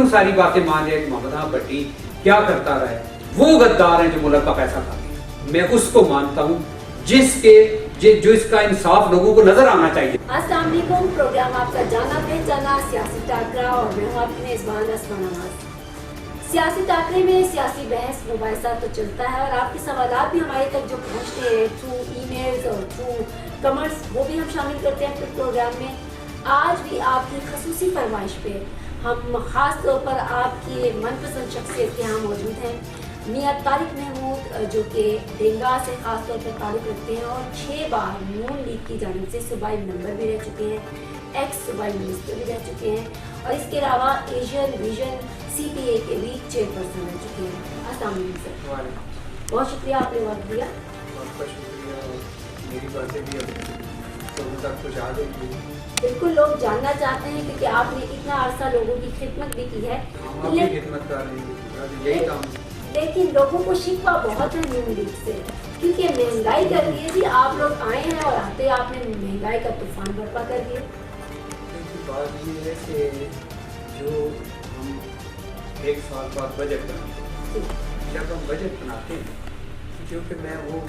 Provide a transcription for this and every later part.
यूं सारी बातें मान रहे हैं कि मोहम्मद भट्टी क्या करता रहा है, वो गद्दार हैं जो मुल्क का पैसा खाते हैं। मैं उसको मानता हूँ जो इसका इंसाफ लोगों को नजर आना चाहिए। अस्सलाम वालेकुम, प्रोग्राम आपका जाना पहचाना सियासी टाकरा और मैं हूँ आपकी मेजबान अस्मा नवाज। सियासी टाकरे में सियासी बहस मुबाहिसा तो चलता है और आपके सवालात भी हमारे तक जो पहुँचते हैं थ्रू ईमेल्स और थ्रू कमेंट्स, वो भी हम शामिल करते हैं अपने प्रोग्राम में। आज भी आपकी खसूसी फरमाइश पे हम ख़ास तौर पर आपकी मनपसंद शख्सियत के यहाँ मौजूद हैं, मियाँ तारिक महमूद, जो कि डेंगा से ख़ास तौर पर ताल्लुक़ रखते हैं और 6 बार नून लीग की जानिब से सूबाई मेंबर भी रह चुके हैं, एक्स सूबाई मिनिस्टर भी रह चुके हैं और इसके अलावा एशियन विजन CPA के भी चेयरपर्सन रह चुके हैं। अस्सलाम वालेकुम सर, बहुत शुक्रिया आपने वक्त दिया। बहुत शुक्रिया, मेरी बातें भी लोगों तक पहुँचा देंगी। बिल्कुल, लोग जानना चाहते हैं क्योंकि आपने इतना अरसा लोगों की खिदमत भी की है। खिदमत कर रही है, यही काम। लेकिन लोगों को शिकवा बहुत है नून लीग से, क्योंकि महंगाई कर दी है जी। आप लोग आए हैं और आते आपने महंगाई का तूफान बर्पा कर दिया। बात ये है कि जो हम एक साल बाद बजट बनाते हैं, जब हम बजट बनाते हैं, क्योंकि मैं वो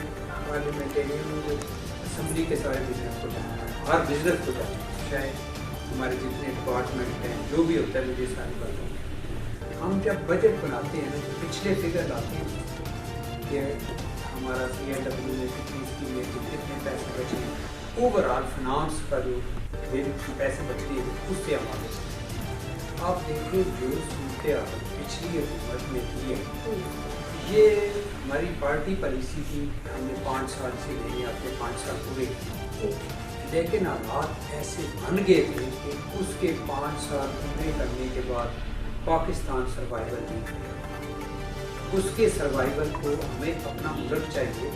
पार्लियामेंटेरियन हूँ जो असम्बली के सारे बिजनेस को जानता है, हर बिजनेस को जानता है, चाहे हमारे जितने डिपार्टमेंट हैं, जो भी होता है मुझे सारी बात। हम जब बजट बनाते हैं तो पिछले फिगर लाते हैं कि हमारा CNW में कितनी स्कीमें थी, कितने पैसे बचे, ओवरऑल फाइनेंस का जो पैसे बच रही है उससे हम आगे चलते। आप देखिए जो सूरत पिछली हुकूमत में थी है, ये हमारी पार्टी पॉलिसी थी, हमने 5 साल से लेने आपके 5 साल पूरे, लेकिन हालात ऐसे बन गए थे कि उसके 5 साल पूरे करने के बाद पाकिस्तान सर्वाइवल नहीं, उसके सर्वाइवल को हमें अपना मुल्क चाहिए।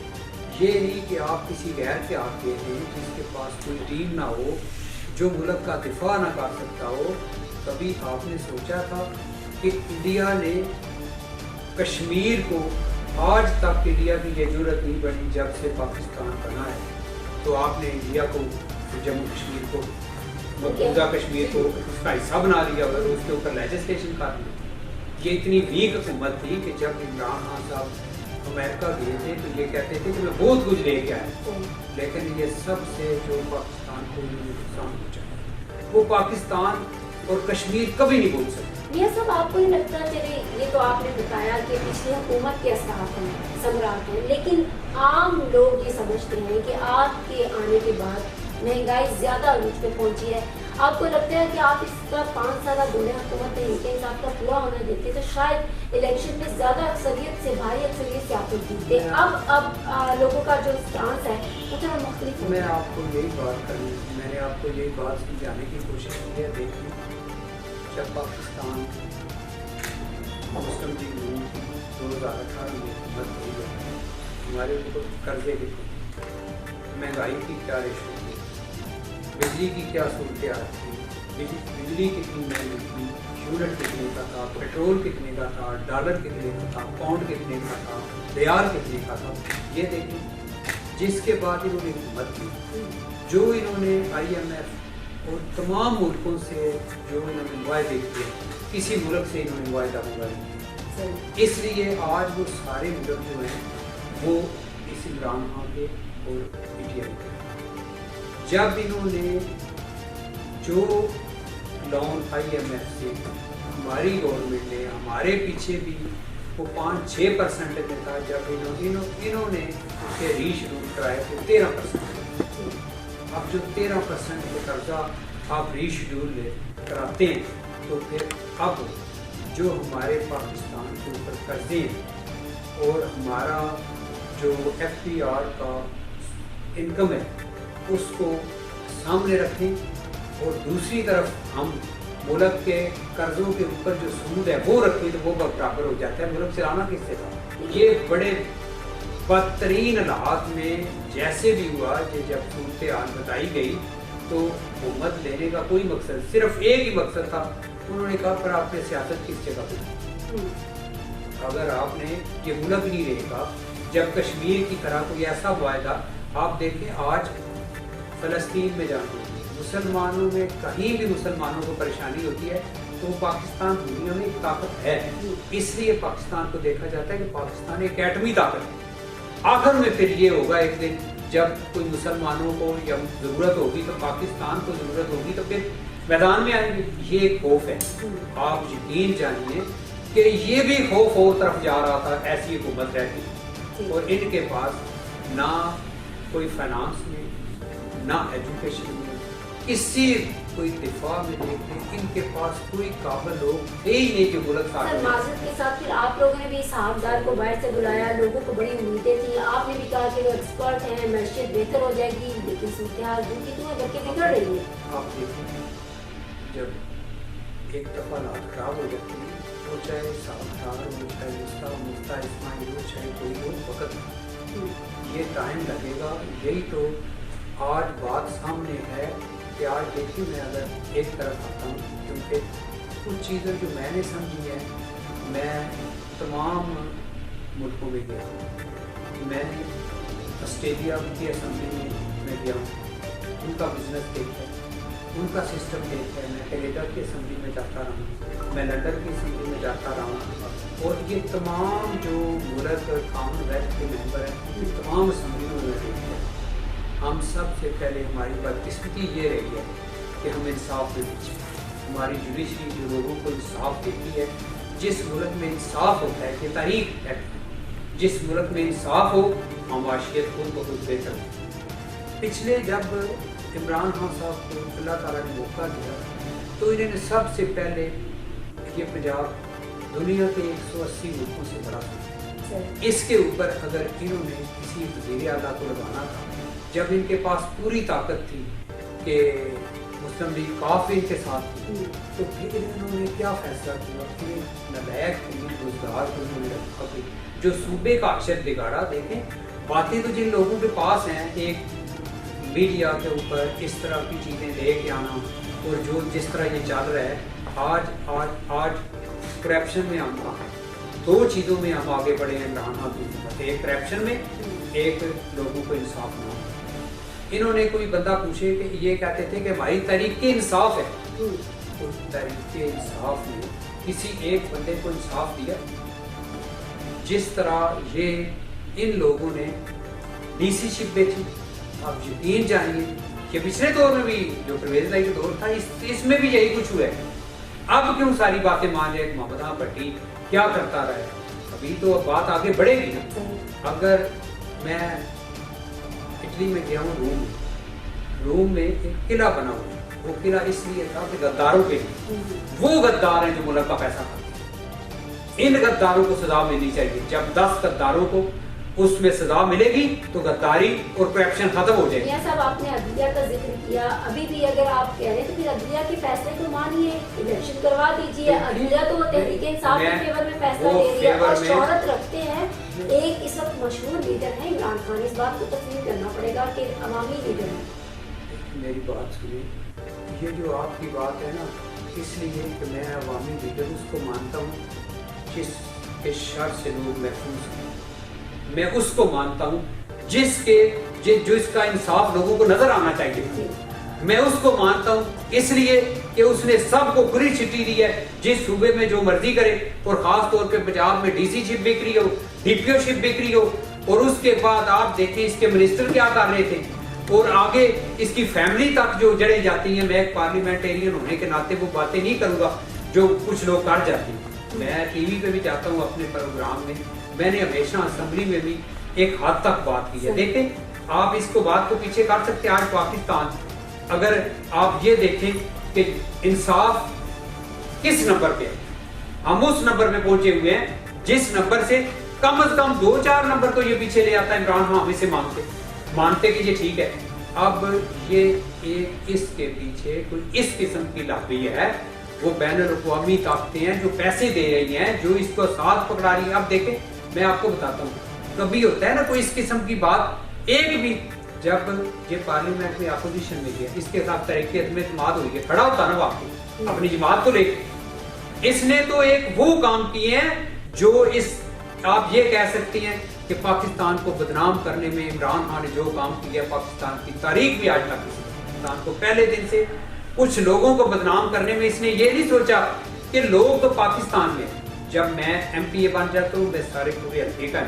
ये नहीं कि आप किसी गैर के आते हैं जिसके पास कोई टीम ना हो, जो मुल्क का दिफा ना कर सकता हो। कभी आपने सोचा था कि इंडिया ने कश्मीर को, आज तक इंडिया की ये जरूरत नहीं बनी जब से पाकिस्तान बना है, तो आपने इंडिया को, जम्मू कश्मीर को, मकबूजा कश्मीर को उसका हिस्सा बना दिया और उसके ऊपर लेजिस्लेशन कर दी। ये इतनी वीक हुकूमत थी कि जब इमरान खान साहब अमेरिका गए थे तो ये कहते थे कि मैं बहुत कुछ लेके आया, लेकिन ये सबसे जो पाकिस्तान को नुकसान पहुँचा वो पाकिस्तान और कश्मीर कभी नहीं भूल सकते। मियां साहब, आपको ही लगता है, चले ये तो आपने बताया कि पिछली हुकूमत के असरात हैं, समरात हैं, लेकिन आम लोग ये समझते हैं कि आपके आने के बाद महंगाई ज़्यादा अरूज पे पहुंची है। आपको लगता है कि आप इसका 5 साल दौरे हुकूमत में इनके हिसाब का पूरा होना देते तो शायद इलेक्शन में ज़्यादा अक्सरियत से, भारी अक्सरियत से आप लोग जीतते। अब लोगों का जो स्टांस है वो थोड़ा मुख्तलिफ। मैं आपको यही बात करूँ, मैंने आपको यही बात समझाने की कोशिश की है। देखिए, जब पाकिस्तान मुस्लिम लीग नून की 2018 में हुकूमत हुई है, हमारे ऊपर कर्जे के, महंगाई की क्या रेशो थी, बिजली की क्या सूरत थी, बिजली कितनी महंगी थी, यूनिट कितने का था, पेट्रोल कितने का था, डॉलर कितने का था, पाउंड कितने का था, रियाल कितने का था, ये देखें। जिसके बाद इन्होंने हिम्मत की, जो इन्होंने IMF और तमाम मुल्कों से जो इन्होंने वायदे किए, किसी मुल्क से इन्होंने वायदा हुआ नहीं। इसलिए आज वो सारे मुल्क जो हैं वो इस इमरान खान के और PTI के, जब इन्होंने जो लोन IMF से हमारी गवर्नमेंट ने, हमारे पीछे भी वो 5-6% में था, जब इन्होंने उसे रीशेड्यूल कराया तो 13%। अब जो 13% का कर्जा आप रीशेड्यूल कराते हैं तो फिर अब जो हमारे पाकिस्तान के ऊपर कर्जे हैं और हमारा जो FPR का इनकम है उसको सामने रखें और दूसरी तरफ हम मुल्क के कर्जों के ऊपर जो सूद है वो रखें, तो वो बराबर हो जाता है। मुल्क चलाना किससे था? ये बड़े बदतरीन हालात में जैसे भी हुआ कि जब सूरत हाल बताई गई तो हुकूमत लेने का कोई मकसद, सिर्फ एक ही मकसद था, उन्होंने कहा पर आपने सियासत किस जगह पे, अगर आपने ये मुल्क नहीं रहेगा, जब कश्मीर की तरह कोई ऐसा वायदा, आप देखें आज फ़लस्तीन में जाके मुसलमानों में कहीं भी मुसलमानों को परेशानी होती है तो पाकिस्तान दुनिया में एक ताकत है, इसलिए पाकिस्तान को देखा जाता है कि पाकिस्तान एक एटमी ताकत है। आखिर में फिर ये होगा एक दिन जब कोई मुसलमानों को या ज़रूरत होगी तो पाकिस्तान को ज़रूरत होगी तो फिर मैदान में आएंगे। ये एक खौफ है, आप यकीन जानिए कि ये भी खौफ और तरफ जा रहा था, ऐसी हुकूमत रहती और इनके पास ना कोई फाइनेंस में ना एजुकेशन में किसी कोई दिफा में देखते इनके पास कोई काबिल लोग थे ही नहीं जो मुल्क सर माजरत के साथ फिर आप लोगों ने भी इस हाफदार को बाहर से बुलाया, लोगों को बड़ी उम्मीदें थी, आपने भी कहा कि वो एक्सपर्ट हैं, मैशियत बेहतर हो जाएगी, लेकिन सूरत-ए-हाल दिन की तुम्हें करके बिगड़ रही है। आप देखिए जब एक दफ़ा हालत खराब हो जाती है वो चाहे साहबदार हो, चाहे उसका मुफ्ता इस्माइल हो, चाहे कोई हो, वक्त ये टाइम लगेगा। यही तो आज बात सामने है कि आज देखिए मैं अगर एक तरफ आता हूँ क्योंकि कुछ चीज़ें जो मैंने समझी है, मैं तमाम मुल्कों में गया हूँ। मैंने ऑस्ट्रेलिया की असम्बली में मैं गया हूँ, उनका बिजनेस देखा है, उनका सिस्टम देखा है। मैं कनाडा की असम्बली में जाता रहा हूँ, मैं लंदन की असम्बली में जाता रहा हूँ और ये तमाम जो मुल्क कॉमनवेल्थ के मेंबर हैं ये तमाम असम्बलियों में देखा है। हम सबसे पहले हमारी बदकिस्मती ये रही है कि हम इंसाफ में पीछे, हमारी जुडिशरी जो लोगों को इंसाफ देती है, जिस मुल्क में इंसाफ होता है कि तारीख है, जिस मुल्क में इंसाफ हो माशियत खुद बहुत बेहतर हो। पिछले जब इमरान खान साहब को अल्लाह ताला ने मौका दिया तो इन्होंने सबसे पहले ये पंजाब दुनिया के 180 मुल्कों से बड़ा था। इसके ऊपर अगर इन्होंने किसी वज़ीर आला को लगाना था जब इनके पास पूरी ताकत थी कि मुस्लिम लीग काफ़ी इनके साथ थी, तो फिर इन्होंने क्या फैसला किया कि नलायक रोजगार को उन्होंने रखा कि जो सूबे का अक्षर बिगाड़ा। देखें बातें तो जिन लोगों के पास हैं, एक मीडिया के ऊपर इस तरह की चीज़ें लेके आना और जो जिस तरह ये चल रहा है आज करप्शन में हम कहाँ हैं, दो चीज़ों में हम आगे बढ़े हैं इमरान खान की हुकूमत, एक करप्शन में, एक लोगों को इंसाफ ना। इन्होंने कोई बंदा पूछे कि ये कहते थे कि हमारी तरीके इंसाफ है, तो तरीके इंसाफ में किसी एक बंदे को इंसाफ दिया। जिस तरह ये इन लोगों ने डीसीशिप बेची, आप यकीन जानिए कि पिछले दौर में भी जो परवेज लाई का दौर था इसमें भी यही कुछ हुआ है। अब क्यों सारी बातें मान रहे मोहम्मद भट्टी क्या करता रहा है, अभी तो अब बात आगे बढ़ेगी ना। अगर मैं इटली में गया हूँ, रोम में एक किला बना हुआ है, वो किला इसलिए था कि गद्दारों के लिए, वो गद्दार हैं जो मुल्क का पैसा खाते हैं। इन गद्दारों को सजा मिलनी चाहिए। जब 10 गद्दारों को उसमें सजा मिलेगी तो गद्दारी और करप्शन खत्म हो जाएगी। साहब आपने अदलिया का जिक्र किया, अभी भी अगर आप कह रहे हैं तो फिर अदलिया के फैसले को मानिए, इलेक्शन करवा दीजिए। अदलिया तो तहरीक इंसाफ के फेवर में फैसला ले रही है और शोहरत रखते हैं। एक इस वक्त मशहूर लीडर है इमरान खान, इस बात को तस्लीम करना पड़ेगा कि अवामी लीडर है। मेरी बात सुनिए, ये जो आपकी बात है ना, इसलिए कि मैं अवामी लीडर उसको मानता हूँ जिसके शर से लोग महफूज हैं, मैं उसको मानता हूँ जो इसका इंसाफ लोगों को नजर आना चाहिए, मैं उसको मानता हूँ इसलिए कि उसने सबको खुली छुट्टी दी है, जिस सूबे में जो मर्जी करे। और खास तौर पे पंजाब में डीसीशिप बिक रही हो, डीपीओशिप बिक रही हो, और उसके बाद आप देखें इसके मिनिस्टर क्या कर रहे थे और आगे इसकी फैमिली तक जो जड़े जाती हैं। मैं एक पार्लियामेंटेरियन होने के नाते वो बातें नहीं करूँगा जो कुछ लोग कर जाते हैं। मैं टीवी पे भी जाता हूँ अपने प्रोग्राम में, मैंने हमेशा असेंबली में भी एक हद तक बात की है। देखें आप इसको बात को पीछे कर सकते हैं। आज पाकिस्तान अगर आप ये देखें कि इंसाफ किस नंबर पे है, हम उस नंबर पे पहुंचे हुए हैं जिस नंबर से कम 2-4 नंबर तो ये पीछे ले आता है इमरान खान हमें से मानते कि ये ठीक है। अब ये एक इसके पीछे कोई इस किस्म की लाभी है, वो बैनुल-अक़वामी ताकतें हैं जो पैसे दे रही हैं, जो इसको साथ पकड़ा रही है। अब देखें मैं आपको बताता हूँ, कभी होता है ना कोई इस किस्म की बात, एक भी जब ये पार्लियामेंट में अपोजिशन में गया, इसके साथ तरीके में इत्मीनान हुई है, खड़ा होता ना वाकई अपनी जमात को लेकर। इसने तो एक वो काम किए हैं जो इस आप ये कह सकती हैं कि पाकिस्तान को बदनाम करने में इमरान खान ने जो काम किया, पाकिस्तान की तारीख भी आज तक पाकिस्तान को पहले दिन से कुछ लोगों को बदनाम करने में इसने ये नहीं सोचा کہ لوگ تو پاکستان میں ہیں. جب میں MP بن جاتا ہوں میں سارے پورے ہلکے کا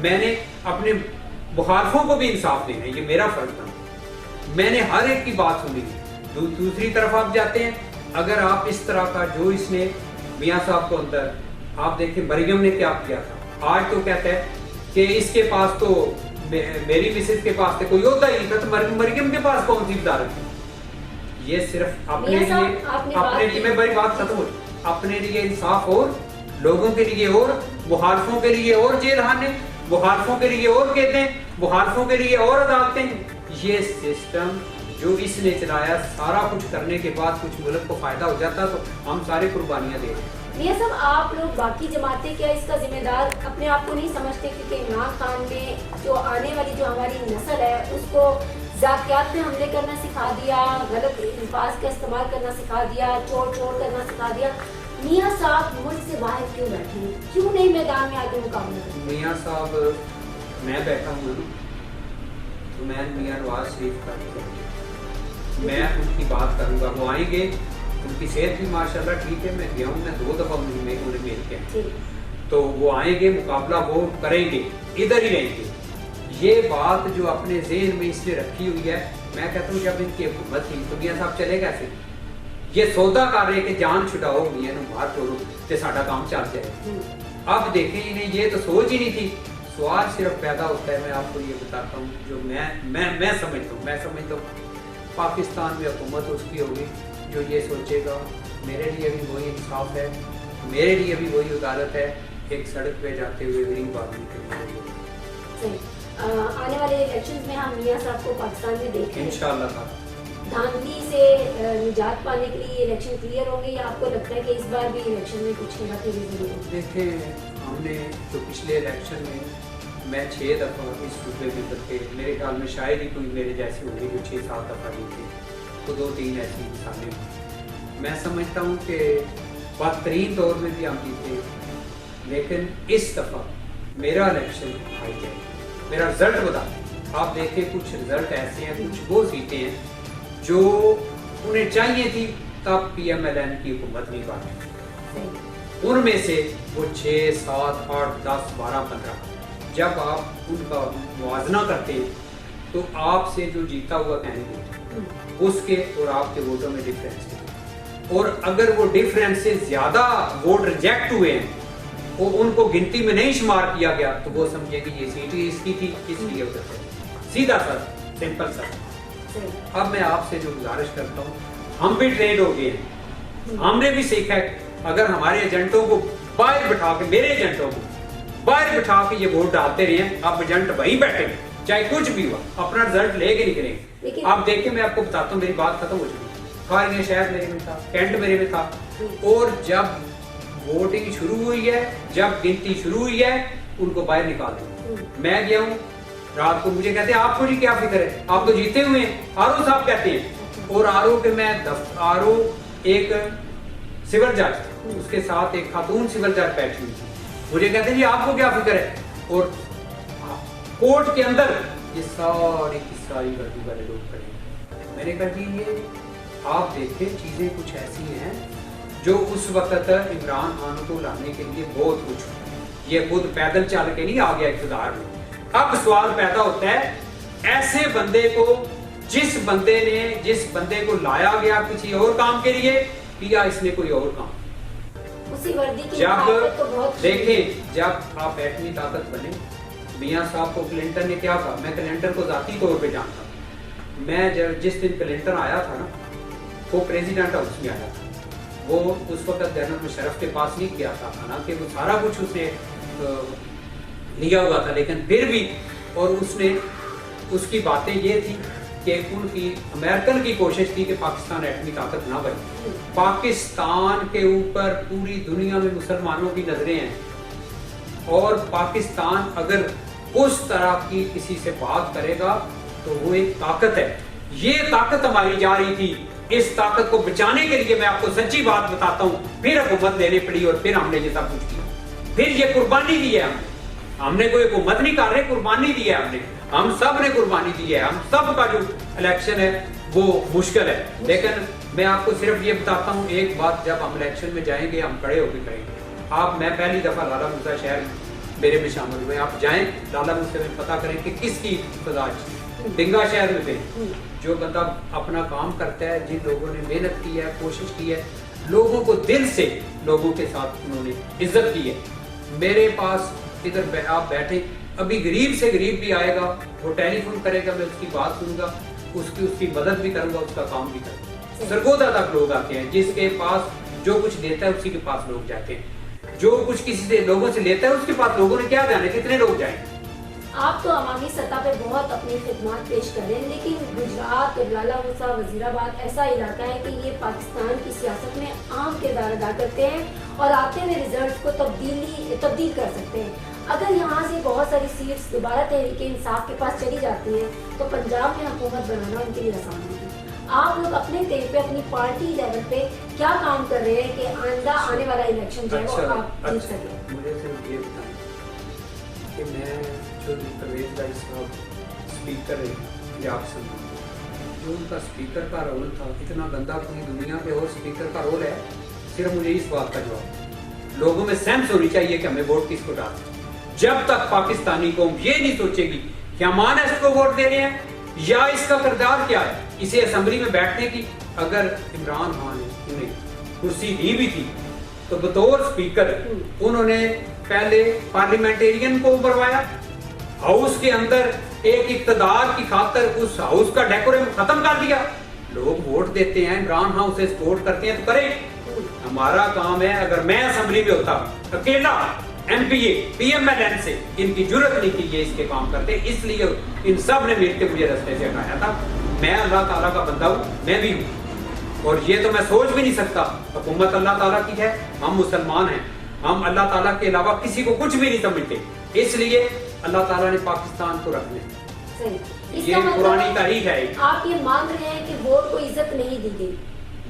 میں نے اپنے مخالفوں کو بھی انصاف دینا ہے, یہ میرا فرض تھا. میں نے ہر ایک کی بات سنی. دوسری طرف آپ جاتے ہیں, اگر آپ اس طرح کا جو اس نے میاں صاحب کو اندر, آپ دیکھیں مریم نے کیا کیا تھا, آج تو کہتا ہے کہ اس کے پاس تو میری مسز کے پاس کوئی ہوتا ہی نہیں تھا, تو مریم کے پاس کون سی وزارت تھی. یہ صرف اپنے لیے میں بڑی بات ختم ہو, اپنے لیے انصاف اور لوگوں کے لیے اور مخالفوں کے لیے اور جیل خانے, مخالفوں کے لیے اور قیدیں, مخالفوں کے لیے اور عدالتیں. یہ سسٹم جو اس نے چلایا, سارا کچھ کرنے کے بعد کچھ ملک کو فائدہ ہو جاتا تو ہم سارے قربانیاں دے رہے ہیں. یہ سب آپ لوگ باقی جماعتیں کیا اس کا ذمہ دار اپنے آپ کو نہیں سمجھتے, کیونکہ عمران خان نے جو آنے والی جو ہماری نسل ہے اس کو ذاتیات پہ حملے کرنا سکھا دیا, غلط الفاظ کا استعمال کرنا سکھا دیا, چور کرنا سکھا دیا. میاں صاحب ملک سے باہر کیوں بیٹھے ہیں, کیوں نہیں میدان میں آگے مقابلہ کریں؟ میاں صاحب میں بیٹھا ہوں نا, تو میں میاں نواز شریف کا میں ان کی بات کروں گا. وہ آئیں گے, ان کی صحت بھی ماشاءاللہ ٹھیک ہے, میں گیا ہوں, میں 2 دفعہ انہیں مل کے, تو وہ آئیں گے, مقابلہ وہ کریں گے, ادھر ہی رہیں گے. یہ بات جو اپنے ذہن میں اس نے رکھی ہوئی ہے, میں کہتا ہوں جب ان کی حکومت تھی تو میاں صاحب چلے کیسے؟ یہ سودا کر رہے کہ جان چھڑاؤ میاں نو باہر چھوڑو تے ساڈا کام چل جائے. اب دیکھیں انہیں یہ تو سوچ ہی نہیں تھی. سوال صرف پیدا ہوتا ہے, میں آپ کو یہ بتاتا ہوں جو میں سمجھتا ہوں پاکستان میں حکومت اس کی ہوگی جو یہ سوچے گا میرے لیے بھی وہی انصاف ہے, میرے لیے بھی وہی عدالت ہے, ایک سڑک پہ جاتے ہوئے غریب آدمی کے لیے. آنے والے الیکشنز میں ہم میاں صاحب کو پاکستان میں دیکھیں انشاءاللہ. دھاندلی سے نجات پانے کے لیے الیکشن کلیئر ہوں گے, یا آپ کو لگتا ہے کہ اس بار بھی الیکشن میں کچھ ہیرا پھیری ضرور ہوگی؟ دیکھیں, ہم نے جو پچھلے الیکشن میں 6 دفعہ اس صوبے میں کے, میرے خیال میں شاید ہی کوئی میرے جیسے ہوگی جو 6-7 دفعہ جیتے, تو 2-3 ایسی مثالیں. میں سمجھتا ہوں کہ بدترین دور میں بھی ہم جیتے, لیکن اس دفعہ میرا الیکشن آئی جائے, میرا رزلٹ بتا. آپ دیکھیں کچھ رزلٹ ایسے ہیں, کچھ وہ سیٹیں ہیں جو انہیں چاہیے تھی تب PMLN کی حکومت نہیں بانی. ان میں سے وہ 6, 7, 8, 10, 12, 15 جب آپ ان کا موازنہ کرتے ہیں تو آپ سے جو جیتا ہوا کینڈیڈیٹ اس کے اور آپ کے ووٹوں میں ڈفرینس ہے, اور اگر وہ ڈفرینس سے زیادہ ووٹ ریجیکٹ ہوئے ہیں اور ان کو گنتی میں نہیں شمار کیا گیا تو وہ سمجھے کہ یہ سیٹ اس کی تھی, اس لیے ادھر سے. سیدھا سر, سمپل سر. اب میں آپ سے جو گزارش کرتا ہوں, ہم بھی ٹرینڈ ہو گئے ہیں, ہم نے بھی سیکھا ہے اگر ہمارے ایجنٹوں کو باہر بٹھا کے, میرے ایجنٹوں کو باہر بٹھا کے یہ ووٹ ڈالتے رہے, اب ایجنٹ وہیں بیٹھے چاہے کچھ بھی ہوا, اپنا رزلٹ لے کے نکلیں. آپ دیکھیں, میں آپ کو بتاتا ہوں, میری بات ختم ہو چکی. خارج شہر میرے میں تھا, کینٹ میرے میں تھا, اور جب ووٹنگ شروع ہوئی ہے, جب گنتی شروع ہوئی ہے, ان کو باہر نکال دیں. میں گیا ہوں رات کو, مجھے کہتے ہیں آپ کو جی کیا فکر ہے, آپ تو جیتے ہوئے ہیں, RO صاحب کہتے ہیں. اور RO پہ میں RO ایک سول جج, اس کے ساتھ ایک خاتون سول جج بیٹھی ہوئی تھی, مجھے کہتے ہیں جی آپ کو کیا فکر ہے, اور کورٹ کے اندر یہ ساری کی ساری گردی والے لوگ کھڑے ہیں. میں نے کہا جی یہ آپ دیکھیں چیزیں کچھ ایسی ہیں جو اس وقت عمران خان کو لانے کے لیے بہت کچھ, یہ خود پیدل چل کے نہیں آ گیا اقتدار میں. اب سوال پیدا ہوتا ہے ایسے بندے کو, جس بندے کو لایا گیا کسی اور کام کے لیے, کیا اس نے کوئی اور کام. اسی وردی کی جب دیکھیں, جب آپ ایٹمی طاقت بنے, میاں صاحب کو کلنٹن نے کیا کہا, میں کلنٹن کو ذاتی طور پہ جانتا ہوں. میں جس دن کلنٹن آیا تھا نا, وہ پریزیڈنٹ ہاؤس میں آیا تھا, وہ اس وقت جنرل مشرف کے پاس نہیں گیا تھا, حالانکہ وہ سارا کچھ اس نے لیا ہوا تھا, لیکن پھر بھی, اور اس کی باتیں یہ تھی کہ ان کی امریکن کی کوشش تھی کہ پاکستان ایٹمی طاقت نہ بنے. پاکستان کے اوپر پوری دنیا میں مسلمانوں کی نظریں ہیں, اور پاکستان اگر اس طرح کی کسی سے بات کرے گا تو وہ ایک طاقت ہے. یہ طاقت ہماری جا رہی تھی, اس طاقت کو بچانے کے لیے میں آپ کو سچی بات بتاتا ہوں, پھر حکومت دینے پڑی اور پھر ہم نے یہ سب کچھ کیا, پھر یہ قربانی دی ہے ہم نے کوئی حکومت نہیں کر رہے, قربانی دی ہے ہم سب نے قربانی دی ہے. ہم سب کا جو الیکشن ہے وہ مشکل ہے, لیکن میں آپ کو صرف یہ بتاتا ہوں ایک بات، جب ہم الیکشن میں جائیں گے ہم کھڑے ہو کے کریں گے. آپ میں پہلی دفعہ لالا موسیٰ شہر میرے میں شامل ہوئے، آپ جائیں لالا موسیٰ میں پتہ کریں کہ کس کی ابتدا ڈنگا شہر میں تھے. جو بندہ اپنا کام کرتا ہے، جن لوگوں نے محنت کی ہے، کوشش کی ہے، لوگوں کو دل سے لوگوں کے ساتھ انہوں نے عزت کی ہے. میرے پاس ادھر آپ بیٹھے، ابھی غریب سے غریب بھی آئے گا، وہ ٹیلی فون کرے گا، میں اس کی بات سنوں گا، اس کی مدد بھی کروں گا، اس کا کام بھی کروں گا. سرگودا تک لوگ آتے ہیں، جس کے پاس جو کچھ دیتا ہے اسی کے پاس لوگ جاتے ہیں، جو کچھ کسی سے لوگوں سے لیتا ہے اس کے پاس لوگوں نے کیا جانے، کتنے لوگ جائیں. آپ تو عوامی سطح پہ بہت اپنی خدمات پیش کر رہے ہیں، لیکن گجرات اور لالا موسیٰ وزیر آباد ایسا علاقہ ہے کہ یہ پاکستان کی سیاست میں اہم کردار ادا کرتے ہیں اور آتے ہوئے ریزلٹس کو تبدیل کر سکتے ہیں. اگر یہاں سے بہت ساری سیٹس دوبارہ تحریک انصاف کے پاس چلی جاتی ہیں تو پنجاب میں حکومت بنانا ان کے لیے آسان ہوگی. آپ لوگ اپنے طور پہ اپنی پارٹی لیول پہ کیا کام کر رہے ہیں کہ آئندہ آنے والا الیکشن جو ہے وہ آپ جیت سکیں؟ مجھے صرف یہ بتائیں کہ میں جو پرویز بھائی صاحب اسپیکر ہے پنجاب سے، جو ان کا اسپیکر کا رول تھا، اتنا گندا پوری دنیا پہ اور اسپیکر کا رول ہے. صرف مجھے اس بات کا جواب، لوگوں میں سینس ہونی چاہیے کہ ہمیں ووٹ کس کو ڈالنا. جب تک پاکستانی قوم یہ نہیں سوچے گی کہ ہم اس کو ووٹ دے رہے ہیں یا اس کا کردار کیا ہے، اسے اسمبلی میں بیٹھنے کی، اگر عمران خان نے انہیں کرسی دی بھی تھی تو بطور اسپیکر انہوں نے پہلے پارلیمنٹیرین کو بروایا، ہاؤس کے اندر ایک اقتدار کی خاطر اس ہاؤس کا ڈیکورم ختم کر دیا. لوگ ووٹ دیتے ہیں، عمران خان اسے سپورٹ کرتے ہیں تو کریں. ہمارا کام ہے، اگر میں اسمبلی میں ہوتا اکیلا ایم پی اے پی ایم ایل این سے، ان کی جرت نہیں تھی یہ اس کے کام کرتے، اس لیے ان سب نے مل کے مجھے رستے سے ہٹایا تھا. میں اللہ تعالیٰ کا بندہ ہوں، میں بھی ہوں، اور یہ تو میں سوچ بھی نہیں سکتا. حکومت اللہ تعالیٰ کی ہے، ہم مسلمان ہیں، ہم اللہ تعالیٰ کے علاوہ کسی کو کچھ بھی نہیں سمجھتے، اس لیے اللہ تعالیٰ نے پاکستان کو رکھنے. یہ پرانی تاریخ ہے. آپ یہ مان رہے ہیں کہ ووٹ کو عزت نہیں دی گئی؟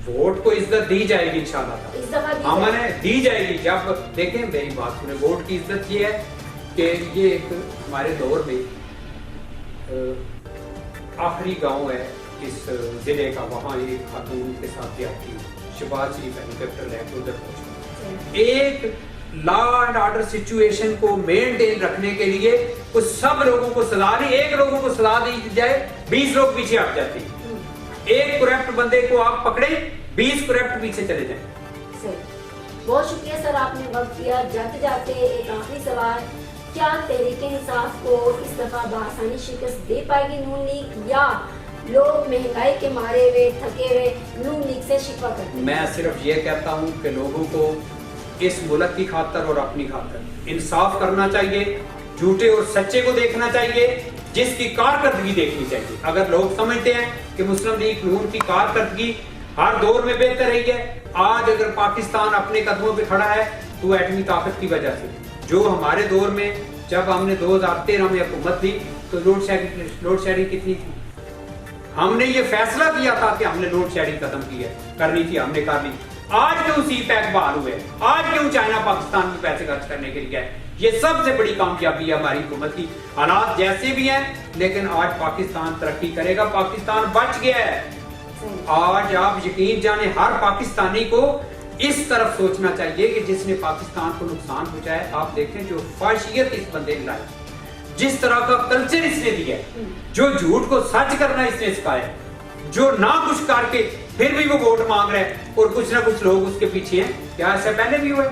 ووٹ کو عزت دی جائے گی انشاءاللہ، ہمیں دی جائے گی. جب دیکھیں میری بات سنیں، ووٹ کی عزت یہ ہے کہ یہ ایک ہمارے دور میں آخری گاؤں ہے اس ضلع کا، وہاں ایک خاتون کے ساتھ آتی شہباز شریف ہیلی کاپٹر لے کے ادھر پہنچا. ایک لا اینڈ آرڈر سچویشن کو مینٹین رکھنے کے لیے کچھ سب لوگوں کو سزا نہیں، ایک لوگوں کو سزا دی جائے 20 لوگ پیچھے ہٹ جاتے ہیں. ایک کرپٹ بندے کو آپ پکڑے 20 کرپٹ پیچھے چلے جائیں. بہت شکریہ سر، آپ نے وقت دیا. جاتے جاتے ایک آخری سوال، کیا تحریک انصاف کو اس دفعہ بآسانی شکست دے پائے گی نون لیگ، یا لوگ مہنگائی کے مارے ہوئے تھکے ہوئے نون لیگ سے شکوہ کرتے ہیں؟ میں صرف یہ کہتا ہوں کہ لوگوں کو اس ملک کی خاطر اور اپنی خاطر انصاف کرنا چاہیے، جھوٹے اور سچے کو دیکھنا چاہیے، جس کی کارکردگی دیکھنی چاہیے. اگر لوگ سمجھتے ہیں کہ مسلم لیگ نون کی کارکردگی ہر دور میں بہتر رہی ہے، آج اگر پاکستان اپنے قدموں پہ کھڑا ہے تو ایٹمی طاقت کی وجہ سے. جو ہمارے دور میں جب ہم نے 2013 میں حکومت دی تو لوڈ شیڈنگ کتنی تھی؟ ہم نے یہ فیصلہ کیا تھا کہ ہم نے لوڈ شیڈنگ ختم کی ہے، کرنی تھی، ہم نے کر لی. آج کیوں سی پیک بحال ہوئے، آج کیوں چائنا پاکستان میں پیسے خرچ کرنے کے لیے ہے؟ یہ سب سے بڑی کامیابی ہے ہماری حکومت کی. حالات جیسے بھی ہیں لیکن آج پاکستان ترقی کرے گا، پاکستان بچ گیا ہے. آج آپ یقین جانیں ہر پاکستانی کو اس طرف سوچنا چاہیے کہ جس نے پاکستان کو نقصان پہنچایا. آپ دیکھیں جو فحاشیت اس بندے نے لائی، جس طرح کا کلچر اس نے دیا، جو جھوٹ کو سچ کرنا اس نے سکھایا، جو نہ کچھ کر کے پھر بھی وہ ووٹ مانگ رہے ہیں اور کچھ نہ کچھ لوگ اس کے پیچھے ہیں. کیا ایسا پہلے بھی ہوئے؟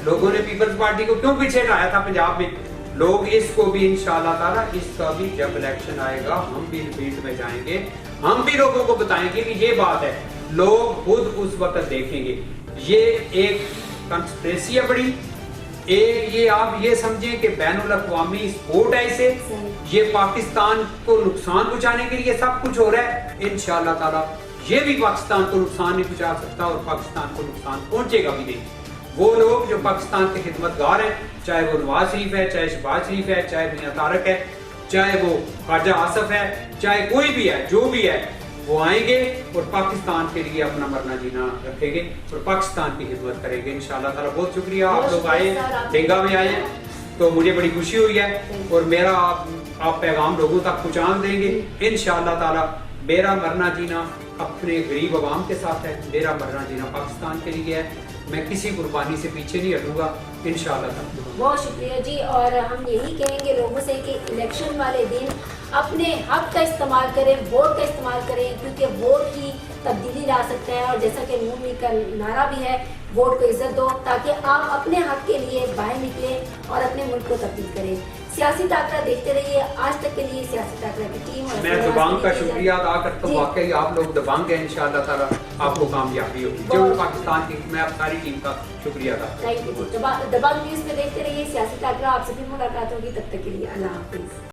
لوگوں نے پیپلز پارٹی کو کیوں پیچھے لایا تھا پنجاب میں؟ لوگ اس کو بھی انشاءاللہ تعالیٰ، اس کا بھی جب الیکشن آئے گا ہم بھی ریپیٹ میں جائیں گے، ہم بھی لوگوں کو بتائیں گے کہ یہ بات ہے. لوگ خود اس وقت دیکھیں گے. یہ ایک کنسپریسی ہے بڑی، ایک یہ آپ یہ سمجھیں کہ بین الاقوامی سپورٹ ہے اسے، یہ پاکستان کو نقصان پہنچانے کے لیے سب کچھ ہو رہا ہے. انشاءاللہ تعالیٰ یہ بھی پاکستان کو نقصان نہیں پہنچا سکتا اور پاکستان کو نقصان پہنچے گا بھی نہیں. وہ لوگ جو پاکستان کے خدمتگار ہیں، چاہے وہ نواز شریف ہے، چاہے شہباز شریف ہے، چاہے میاں طارق ہے، چاہے وہ خواجہ آصف ہے، چاہے کوئی بھی ہے، جو بھی ہے، وہ آئیں گے اور پاکستان کے لیے اپنا مرنا جینا رکھیں گے اور پاکستان کی خدمت کریں گے انشاءاللہ تعالیٰ. بہت شکریہ، آپ لوگ آئے، ڈینگا میں آئے تو مجھے بڑی خوشی ہوئی ہے اور میرا آپ پیغام لوگوں تک پہنچا دیں گے انشاءاللہ تعالیٰ. मेरा मरना जीना अपने गरीब आवाम के साथ है, मेरा मरना जीना पाकिस्तान के लिए है। मैं किसी कुर्बानी से पीछे नहीं हटूंगा इंशाअल्लाह। बहुत शुक्रिया जी। और हम यही कहेंगे लोगों से कि इलेक्शन वाले दिन अपने हक का इस्तेमाल करें, वोट का इस्तेमाल करें, क्योंकि वोट ही तब्दीली ला सकता है। और जैसा कि नून लीग का नारा भी है, वोट को इज्जत दो, ताकि आप अपने हक के लिए बाहर निकलें और अपने मुल्क को तब्दील करें। सियासी टाकरा देखते रहिए। आज तक के लिए सियासी टाकरा की टीम और मैं दबंग का शुक्रिया अदा करता हूँ। वाकई आप लोग दबंग हैं, इंशाअल्लाह ताला आपको कामयाबी होगी। जो पाकिस्तान की, मैं आप सारी टीम का शुक्रिया अदा करता हूँ। Thank you. दबंग न्यूज़ में देखते रहिए सियासी टाकरा। आपसे फिर मुलाकात होगी, तब तक के लिए अल्लाह हाफिज़।